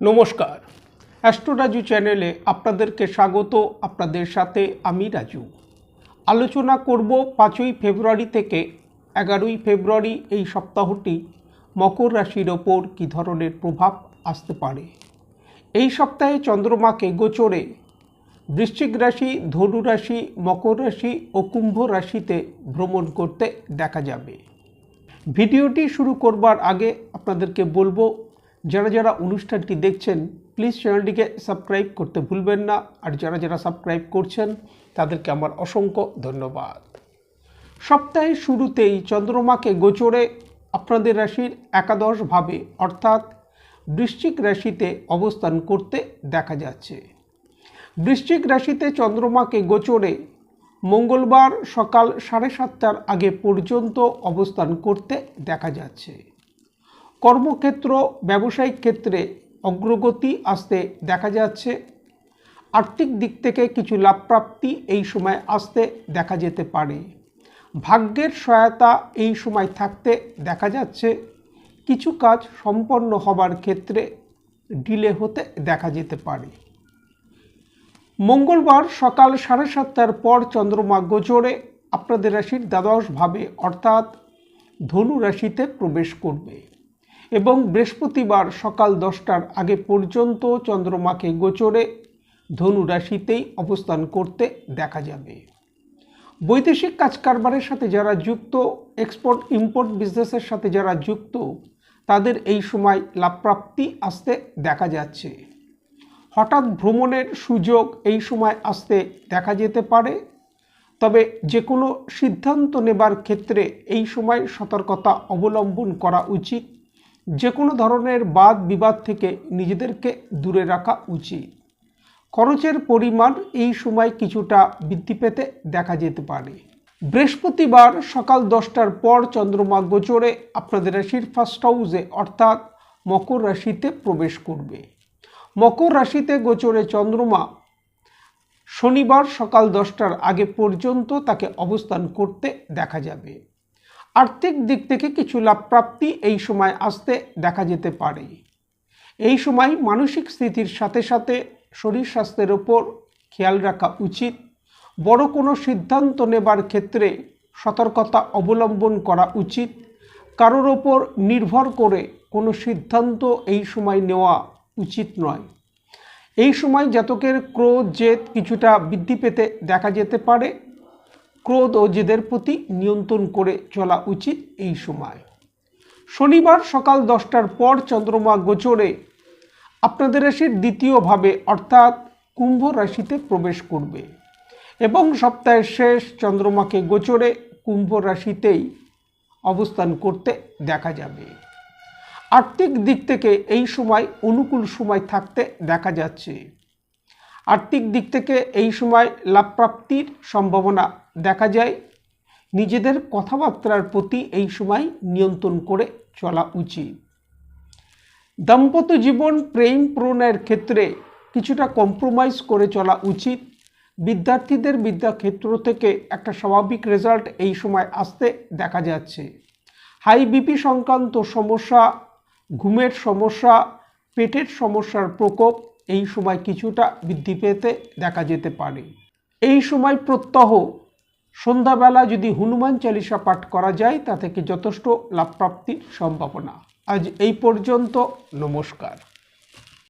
নমস্কার, অ্যাস্ট্রো রাজু চ্যানেলে আপনাদেরকে স্বাগত। আপনাদের সাথে আমি রাজু। আলোচনা করব 5ই ফেব্রুয়ারি থেকে 11ই ফেব্রুয়ারি এই সপ্তাহটি মকর রাশির ওপর কী ধরনের প্রভাব আসতে পারে। এই সপ্তাহে চন্দ্রমাকে গোচরে বৃশ্চিক রাশি, ধনু রাশি, মকর রাশি ও কুম্ভ রাশিতে ভ্রমণ করতে দেখা যাবে। ভিডিওটি শুরু করবার আগে আপনাদেরকে বলবো, যারা যারা অনুষ্ঠানটি দেখছেন প্লিজ চ্যানেলটিকে সাবস্ক্রাইব করতে ভুলবেন না। আর যারা যারা সাবস্ক্রাইব করছেন তাদেরকে আমার অসংখ্য ধন্যবাদ। সপ্তাহের শুরুতেই চন্দ্রমাকে গোচরে আপনাদের রাশির একাদশভাবে অর্থাৎ বৃশ্চিক রাশিতে অবস্থান করতে দেখা যাচ্ছে। বৃশ্চিক রাশিতে চন্দ্রমাকে গোচরে মঙ্গলবার সকাল 7:30টার আগে পর্যন্ত অবস্থান করতে দেখা যাচ্ছে। কর্মক্ষেত্র, ব্যবসায়িক ক্ষেত্রে অগ্রগতি আসতে দেখা যাচ্ছে। আর্থিক দিক থেকে কিছু লাভপ্রাপ্তি এই সময় আসতে দেখা যেতে পারে। ভাগ্যের সহায়তা এই সময় থাকতে দেখা যাচ্ছে। কিছু কাজ সম্পন্ন হবার ক্ষেত্রে ডিলে হতে দেখা যেতে পারে। মঙ্গলবার সকাল 7:30টার পর চন্দ্রমা গোচরে আপনাদের রাশির দ্বাদশভাবে অর্থাৎ ধনু রাশিতে প্রবেশ করবে এবং বৃহস্পতিবার সকাল 10টার আগে পর্যন্ত চন্দ্রমাকে গোচরে ধনু রাশিতেই অবস্থান করতে দেখা যাবে। বৈদেশিক কাজকারবারের সাথে যারা যুক্ত, এক্সপোর্ট ইম্পোর্ট বিজনেসের সাথে যারা যুক্ত, তাদের এই সময় লাভপ্রাপ্তি আসতে দেখা যাচ্ছে। হঠাৎ ভ্রমণের সুযোগ এই সময় আসতে দেখা যেতে পারে। তবে যে কোনো সিদ্ধান্ত নেবার ক্ষেত্রে এই সময় সতর্কতা অবলম্বন করা উচিত। যে কোনো ধরনের বাদ বিবাদ থেকে নিজেদেরকে দূরে রাখা উচিত। খরচের পরিমাণ এই সময় কিছুটা বৃদ্ধি পেতে দেখা যেতে পারে। বৃহস্পতিবার সকাল 10টার পর চন্দ্রমা গোচরে আপনাদের রাশির ফার্স্ট হাউসে অর্থাৎ মকর রাশিতে প্রবেশ করবে। মকর রাশিতে গোচরে চন্দ্রমা শনিবার সকাল 10টার আগে পর্যন্ত তাকে অবস্থান করতে দেখা যাবে। আর্থিক দিক থেকে কিছু লাভপ্রাপ্তি এই সময় আসতে দেখা যেতে পারে। এই সময় মানসিক স্থিতির সাথে সাথে শরীর স্বাস্থ্যের ওপর খেয়াল রাখা উচিত। বড় কোনো সিদ্ধান্ত নেবার ক্ষেত্রে সতর্কতা অবলম্বন করা উচিত। কারোর ওপর নির্ভর করে কোনো সিদ্ধান্ত এই সময় নেওয়া উচিত নয়। এই সময় জাতকের ক্রোধ, জেদ কিছুটা বৃদ্ধি পেতে দেখা যেতে পারে। ক্রোধ ও জেদের প্রতি নিয়ন্ত্রণ করে চলা উচিত এই সময়। শনিবার সকাল 10টার পর চন্দ্রমা গোচরে আপনাদের রাশির দ্বিতীয়ভাবে অর্থাৎ কুম্ভ রাশিতে প্রবেশ করবে এবং সপ্তাহের শেষ চন্দ্রমাকে গোচরে কুম্ভ রাশিতেই অবস্থান করতে দেখা যাবে। আর্থিক দিক থেকে এই সময় অনুকূল সময় থাকতে দেখা যাচ্ছে। আর্থিক দিক থেকে এই সময় লাভপ্রাপ্তির সম্ভাবনা দেখা যায়। নিজেদের কথাবার্তার প্রতি এই সময় নিয়ন্ত্রণ করে চলা উচিত। দাম্পত্য জীবন, প্রেম প্রণয়ের ক্ষেত্রে কিছুটা কম্প্রোমাইজ করে চলা উচিত। বিদ্যার্থীদের বিদ্যাক্ষেত্র থেকে একটা স্বাভাবিক রেজাল্ট এই সময় আসতে দেখা যাচ্ছে। হাই বিপি সংক্রান্ত সমস্যা, ঘুমের সমস্যা, পেটের সমস্যার প্রকোপ এই সময় কিছুটা বৃদ্ধি পেতে দেখা যেতে পারে। এই সময় প্রত্যহ সন্ধ্যাবেলা যদি হনুমান চালিসা পাঠ করা যায় তা থেকে যথেষ্ট লাভপ্রাপ্তির সম্ভাবনা। আজ এই পর্যন্ত। নমস্কার।